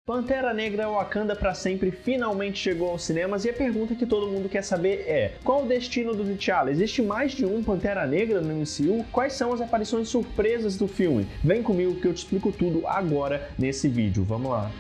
Pantera Negra Wakanda pra Sempre finalmente chegou aos cinemas e a pergunta que todo mundo quer saber é: qual o destino do T'Challa? Existe mais de um Pantera Negra no MCU? Quais são as aparições surpresas do filme? Vem comigo que eu te explico tudo agora nesse vídeo. Vamos lá!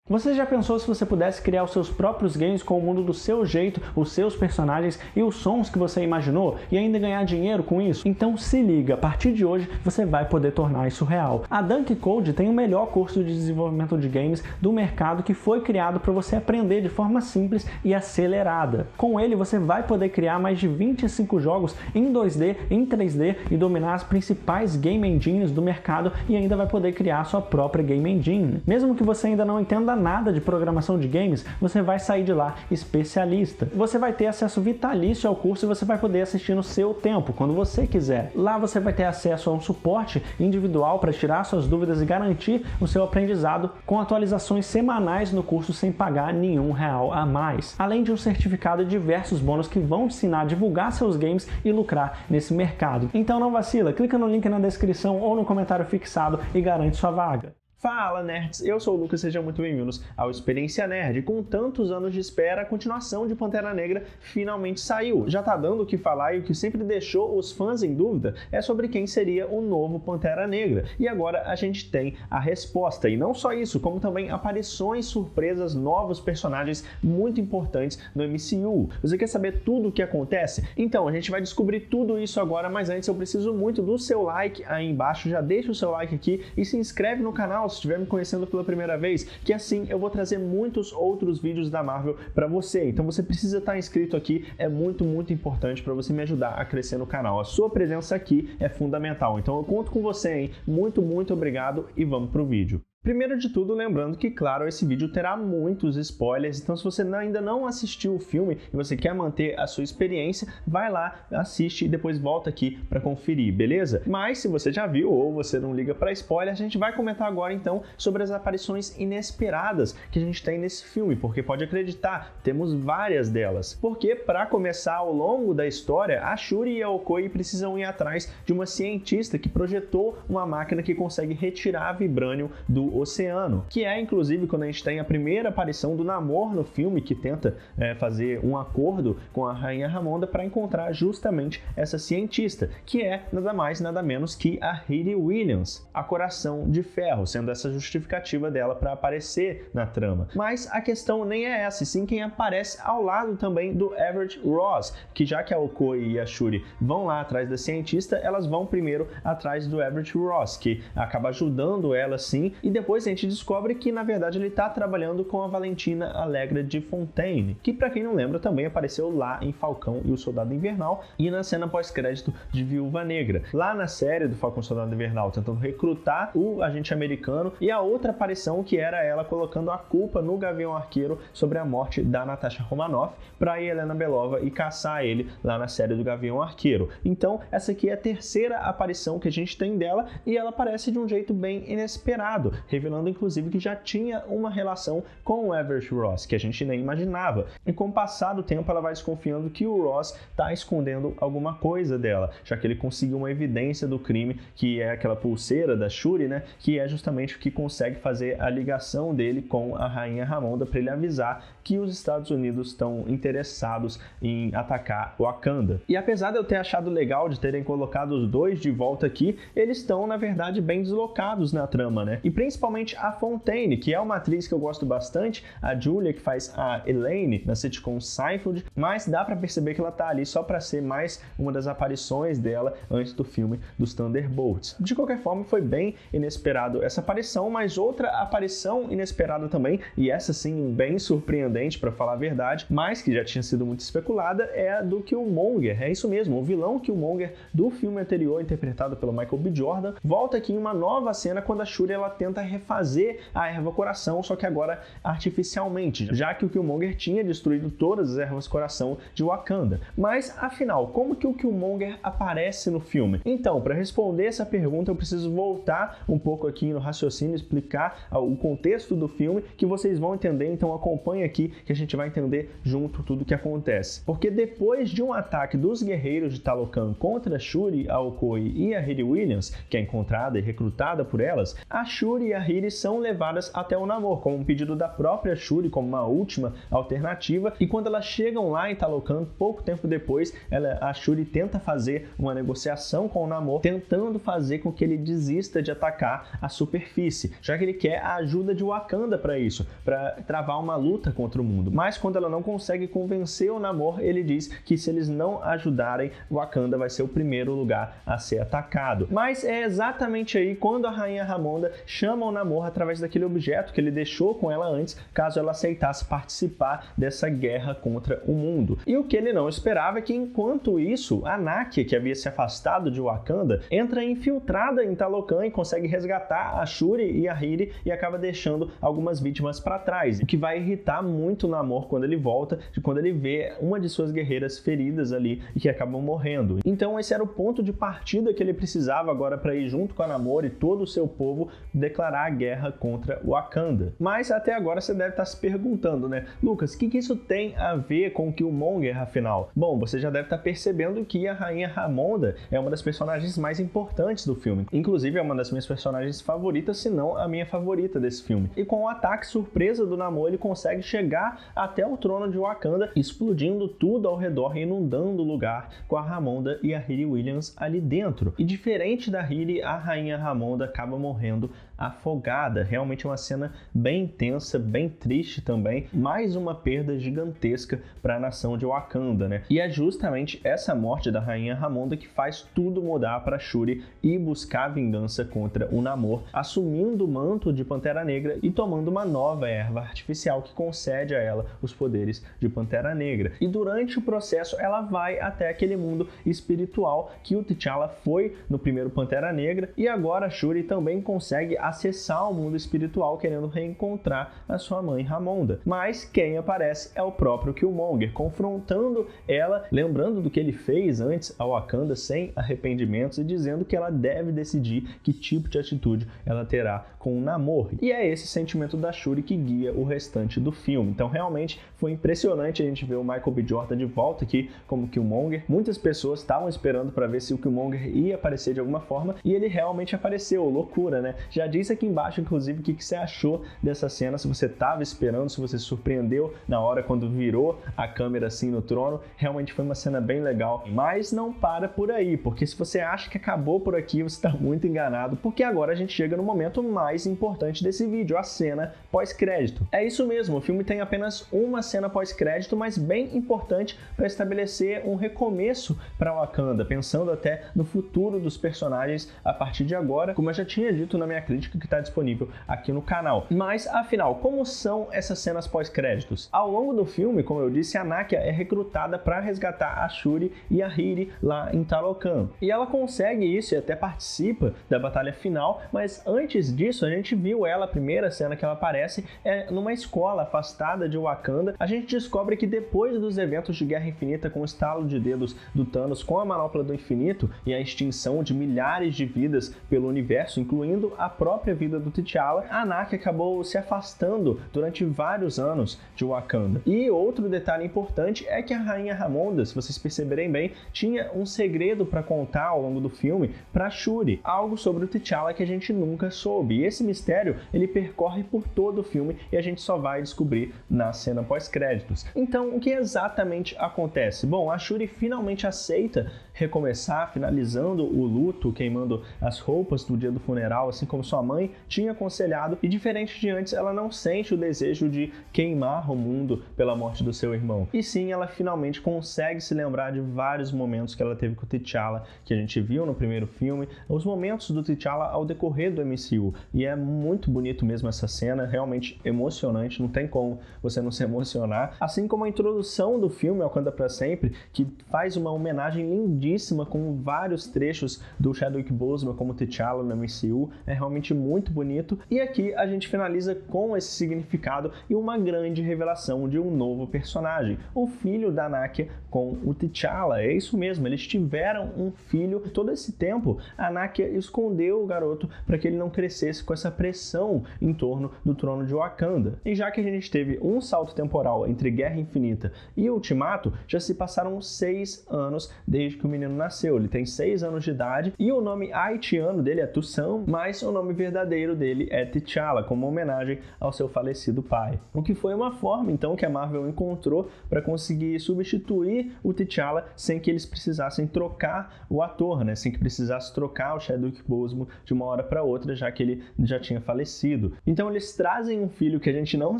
Você já pensou se você pudesse criar os seus próprios games com o mundo do seu jeito, os seus personagens e os sons que você imaginou e ainda ganhar dinheiro com isso? Então se liga, a partir de hoje você vai poder tornar isso real. A Dunk Code tem o melhor curso de desenvolvimento de games do mercado que foi criado para você aprender de forma simples e acelerada. Com ele você vai poder criar mais de 25 jogos em 2D, em 3D e dominar as principais game engines do mercado e ainda vai poder criar sua própria game engine. Mesmo que você ainda não entenda nada de programação de games, você vai sair de lá especialista. Você vai ter acesso vitalício ao curso e você vai poder assistir no seu tempo, quando você quiser. Lá você vai ter acesso a um suporte individual para tirar suas dúvidas e garantir o seu aprendizado com atualizações semanais no curso sem pagar nenhum real a mais. Além de um certificado e diversos bônus que vão te ensinar a divulgar seus games e lucrar nesse mercado. Então não vacila, clica no link na descrição ou no comentário fixado e garante sua vaga. Fala nerds, eu sou o Lucas, sejam muito bem-vindos ao Experiência Nerd. Com tantos anos de espera, a continuação de Pantera Negra finalmente saiu. Já tá dando o que falar e o que sempre deixou os fãs em dúvida é sobre quem seria o novo Pantera Negra. E agora a gente tem a resposta. E não só isso, como também aparições surpresas, novos personagens muito importantes no MCU. Você quer saber tudo o que acontece? Então, a gente vai descobrir tudo isso agora, mas antes eu preciso muito do seu like aí embaixo. Já deixa o seu like aqui e se inscreve no canal se estiver me conhecendo pela primeira vez, que assim eu vou trazer muitos outros vídeos da Marvel para você. Então você precisa estar inscrito aqui, é muito importante para você me ajudar a crescer no canal. A sua presença aqui é fundamental. Então eu conto com você, hein? Muito obrigado e vamos pro vídeo. Primeiro de tudo, lembrando que, claro, esse vídeo terá muitos spoilers, então se você ainda não assistiu o filme e você quer manter a sua experiência, vai lá, assiste e depois volta aqui para conferir, beleza? Mas se você já viu ou você não liga para spoiler, a gente vai comentar agora então sobre as aparições inesperadas que a gente tem nesse filme, porque pode acreditar, temos várias delas. Porque, para começar, ao longo da história, a Shuri e a Okoye precisam ir atrás de uma cientista que projetou uma máquina que consegue retirar vibrânio do oceano, que é inclusive quando a gente tem a primeira aparição do Namor no filme, que tenta fazer um acordo com a Rainha Ramonda para encontrar justamente essa cientista, que é nada mais nada menos que a Riri Williams, a Coração de Ferro, sendo essa justificativa dela para aparecer na trama. Mas a questão nem é essa, sim quem aparece ao lado também do Everett Ross, que já que a Okoye e a Shuri vão lá atrás da cientista, elas vão primeiro atrás do Everett Ross, que acaba ajudando ela sim, e depois a gente descobre que, na verdade, ele está trabalhando com a Valentina Allegra de Fontaine, que, para quem não lembra, também apareceu lá em Falcão e o Soldado Invernal e na cena pós-crédito de Viúva Negra. Lá na série do Falcão e o Soldado Invernal, tentando recrutar o agente americano, e a outra aparição que era ela colocando a culpa no Gavião Arqueiro sobre a morte da Natasha Romanoff para Helena Belova e caçar ele lá na série do Gavião Arqueiro. Então, essa aqui é a terceira aparição que a gente tem dela e ela aparece de um jeito bem inesperado, revelando inclusive que já tinha uma relação com o Everett Ross, que a gente nem imaginava. E com o passar do tempo ela vai desconfiando que o Ross está escondendo alguma coisa dela, já que ele conseguiu uma evidência do crime, que é aquela pulseira da Shuri, né, que é justamente o que consegue fazer a ligação dele com a Rainha Ramonda para ele avisar que os Estados Unidos estão interessados em atacar Wakanda. E apesar de eu ter achado legal de terem colocado os dois de volta aqui, eles estão, na verdade, bem deslocados na trama, né? E principalmente a Fontaine, que é uma atriz que eu gosto bastante, a Julia, que faz a Elaine na sitcom Seinfeld, mas dá pra perceber que ela tá ali só pra ser mais uma das aparições dela antes do filme dos Thunderbolts. De qualquer forma, foi bem inesperado essa aparição, mas outra aparição inesperada também, e essa sim bem surpreendente pra falar a verdade, mas que já tinha sido muito especulada, é a do Killmonger. É isso mesmo, o vilão Killmonger do filme anterior, interpretado pelo Michael B. Jordan, volta aqui em uma nova cena quando a Shuri ela tenta refazer a erva coração, só que agora artificialmente, já que o Killmonger tinha destruído todas as ervas coração de Wakanda. Mas, afinal, como que o Killmonger aparece no filme? Então, para responder essa pergunta, eu preciso voltar um pouco aqui no raciocínio, explicar o contexto do filme, que vocês vão entender, então acompanhe aqui que a gente vai entender junto tudo o que acontece. Porque depois de um ataque dos guerreiros de Talocan contra Shuri, a Okoye e a Riri Williams, que é encontrada e recrutada por elas, a Shuri e a Riri são levadas até o Namor, como um pedido da própria Shuri, como uma última alternativa, e quando elas chegam lá em Talocan, pouco tempo depois, a Shuri tenta fazer uma negociação com o Namor, tentando fazer com que ele desista de atacar a superfície, já que ele quer a ajuda de Wakanda para isso, para travar uma luta contra o mundo. Mas quando ela não consegue convencer o Namor, ele diz que se eles não ajudarem, Wakanda vai ser o primeiro lugar a ser atacado. Mas é exatamente aí quando a Rainha Ramonda chama o Namor através daquele objeto que ele deixou com ela antes, caso ela aceitasse participar dessa guerra contra o mundo. E o que ele não esperava é que, enquanto isso, a Nakia, que havia se afastado de Wakanda, entra infiltrada em Talocan e consegue resgatar a Shuri e a Riri e acaba deixando algumas vítimas para trás, o que vai irritar muito o Namor quando ele volta, quando ele vê uma de suas guerreiras feridas ali e que acabam morrendo. Então esse era o ponto de partida que ele precisava agora para ir junto com a Namor e todo o seu povo declarar a guerra contra Wakanda. Mas até agora você deve estar se perguntando, né? Lucas, o que isso tem a ver com o Killmonger, afinal? Bom, você já deve estar percebendo que a Rainha Ramonda é uma das personagens mais importantes do filme. Inclusive é uma das minhas personagens favoritas, se não a minha favorita desse filme. E com o ataque surpresa do Namor, ele consegue chegar até o trono de Wakanda, explodindo tudo ao redor e inundando o lugar com a Ramonda e a Riri Williams ali dentro. E diferente da Riri, a Rainha Ramonda acaba morrendo afogada. Realmente é uma cena bem tensa, bem triste também. Mais uma perda gigantesca para a nação de Wakanda, né? E é justamente essa morte da Rainha Ramonda que faz tudo mudar para Shuri e buscar vingança contra o Namor, assumindo o manto de Pantera Negra e tomando uma nova erva artificial que concede a ela os poderes de Pantera Negra. E durante o processo ela vai até aquele mundo espiritual que o T'Challa foi no primeiro Pantera Negra, e agora a Shuri também consegue acessar o mundo espiritual querendo reencontrar a sua mãe Ramonda. Mas quem aparece é o próprio Killmonger, confrontando ela, lembrando do que ele fez antes a Wakanda sem arrependimentos e dizendo que ela deve decidir que tipo de atitude ela terá com o Namor. E é esse sentimento da Shuri que guia o restante do filme. Então realmente foi impressionante a gente ver o Michael B. Jordan de volta aqui como Killmonger. Muitas pessoas estavam esperando para ver se o Killmonger ia aparecer de alguma forma e ele realmente apareceu. Loucura, né? Já disse aqui embaixo, inclusive, o que você achou dessa cena, se você estava esperando, se você se surpreendeu na hora quando virou a câmera assim no trono. Realmente foi uma cena bem legal, mas não para por aí, porque se você acha que acabou por aqui, você está muito enganado, porque agora a gente chega no momento mais importante desse vídeo, a cena pós-crédito. É isso mesmo, o filme tem apenas uma cena pós-crédito, mas bem importante para estabelecer um recomeço para Wakanda, pensando até no futuro dos personagens a partir de agora, como eu já tinha dito na minha crítica que está disponível aqui no canal. Mas, afinal, como são essas cenas pós-créditos? Ao longo do filme, como eu disse, a Nakia é recrutada para resgatar a Shuri e a Riri lá em Talocan. E ela consegue isso e até participa da batalha final, mas antes disso, a gente viu ela, a primeira cena que ela aparece é numa escola afastada de Wakanda. A gente descobre que depois dos eventos de Guerra Infinita, com o estalo de dedos do Thanos com a Manopla do Infinito e a extinção de milhares de vidas pelo universo, incluindo a própria vida do T'Challa, a Nakia acabou se afastando durante vários anos de Wakanda. E outro detalhe importante é que a Rainha Ramonda, se vocês perceberem bem, tinha um segredo para contar ao longo do filme para Shuri, algo sobre o T'Challa que a gente nunca soube. E esse mistério, ele percorre por todo o filme e a gente só vai descobrir na cena pós-créditos. Então, o que exatamente acontece? Bom, a Shuri finalmente aceita recomeçar, finalizando o luto, queimando as roupas do dia do funeral, assim como sua mãe tinha aconselhado, e diferente de antes, ela não sente o desejo de queimar o mundo pela morte do seu irmão. E sim, ela finalmente consegue se lembrar de vários momentos que ela teve com o T'Challa, que a gente viu no primeiro filme, os momentos do T'Challa ao decorrer do MCU. E é muito bonito mesmo essa cena, realmente emocionante, não tem como você não se emocionar. Assim como a introdução do filme Wakanda pra Sempre, que faz uma homenagem lindíssima lindíssima, com vários trechos do Chadwick Boseman como T'Challa no MCU, é realmente muito bonito. E aqui a gente finaliza com esse significado e uma grande revelação de um novo personagem, o filho da Nakia com o T'Challa. É isso mesmo, eles tiveram um filho. Todo esse tempo a Nakia escondeu o garoto para que ele não crescesse com essa pressão em torno do trono de Wakanda. E já que a gente teve um salto temporal entre Guerra Infinita e Ultimato, já se passaram 6 anos desde que o menino nasceu. Ele tem 6 anos de idade e o nome haitiano dele é Toussaint, mas o nome verdadeiro dele é T'Challa, como homenagem ao seu falecido pai. O que foi uma forma, então, que a Marvel encontrou para conseguir substituir o T'Challa sem que eles precisassem trocar o ator, né? Sem que precisasse trocar o Chadwick Boseman de uma hora para outra, já que ele já tinha falecido. Então eles trazem um filho que a gente não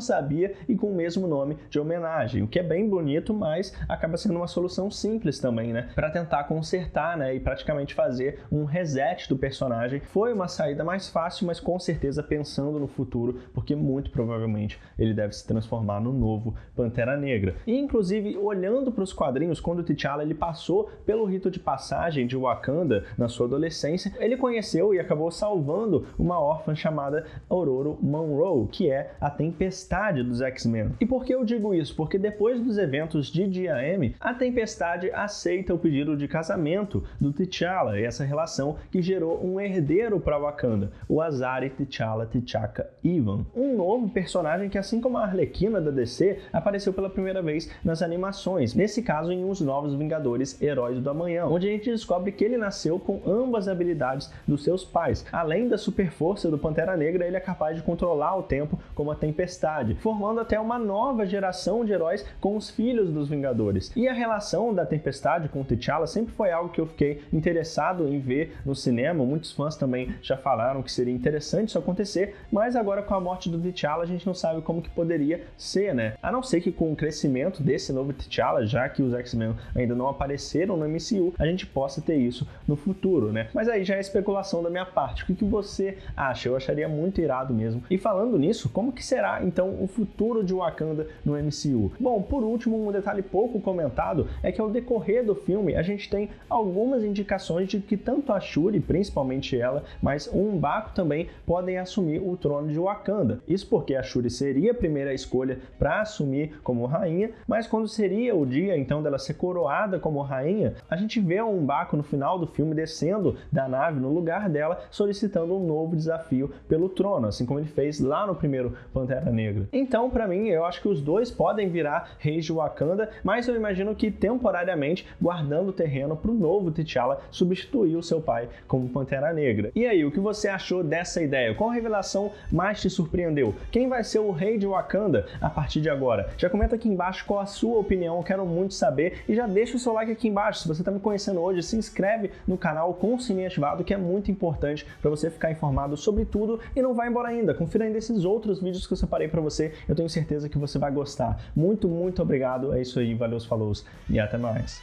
sabia e com o mesmo nome de homenagem, o que é bem bonito, mas acaba sendo uma solução simples também, né? Para tentar consertar, né? E praticamente fazer um reset do personagem. Foi uma saída mais fácil, mas com certeza pensando no futuro, porque muito provavelmente ele deve se transformar no novo Pantera Negra. E inclusive, olhando para os quadrinhos, quando o T'Challa ele passou pelo rito de passagem de Wakanda na sua adolescência, ele conheceu e acabou salvando uma órfã chamada Ororo Munroe, que é a Tempestade dos X-Men. E por que eu digo isso? Porque depois dos eventos de Dia M, a Tempestade aceita o pedido de casamento do T'Challa, e essa relação que gerou um herdeiro para Wakanda, o Azari T'Challa T'Chaka Ivan, um novo personagem que, assim como a Arlequina da DC, apareceu pela primeira vez nas animações, nesse caso em Os Novos Vingadores Heróis do Amanhã, onde a gente descobre que ele nasceu com ambas as habilidades dos seus pais. Além da super força do Pantera Negra, ele é capaz de controlar o tempo como a Tempestade, formando até uma nova geração de heróis com os filhos dos Vingadores. E a relação da Tempestade com o T'Challa sempre foi algo que eu fiquei interessado em ver no cinema. Muitos fãs também já falaram que seria interessante isso acontecer, mas agora com a morte do T'Challa a gente não sabe como que poderia ser, né? A não ser que com o crescimento desse novo T'Challa, já que os X-Men ainda não apareceram no MCU, a gente possa ter isso no futuro, né? Mas aí já é especulação da minha parte. O que você acha? Eu acharia muito irado mesmo. E falando nisso, como que será então o futuro de Wakanda no MCU? Bom, por último, um detalhe pouco comentado é que ao decorrer do filme a gente tem algumas indicações de que tanto a Shuri, principalmente ela, mas o M'Baku também podem assumir o trono de Wakanda. Isso porque a Shuri seria a primeira escolha para assumir como rainha, mas quando seria o dia então dela ser coroada como rainha, a gente vê o M'Baku no final do filme descendo da nave no lugar dela, solicitando um novo desafio pelo trono, assim como ele fez lá no primeiro Pantera Negra. Então, para mim, eu acho que os dois podem virar reis de Wakanda, mas eu imagino que temporariamente guardando o terreno para o novo T'Challa substituir o seu pai como Pantera Negra. E aí, o que você achou dessa ideia? Qual revelação mais te surpreendeu? Quem vai ser o rei de Wakanda a partir de agora? Já comenta aqui embaixo qual a sua opinião, eu quero muito saber, e já deixa o seu like aqui embaixo. Se você está me conhecendo hoje, se inscreve no canal com o sininho ativado, que é muito importante para você ficar informado sobre tudo, e não vai embora ainda. Confira ainda esses outros vídeos que eu separei para você, eu tenho certeza que você vai gostar. Muito, muito obrigado, é isso aí, valeu, falou e até mais.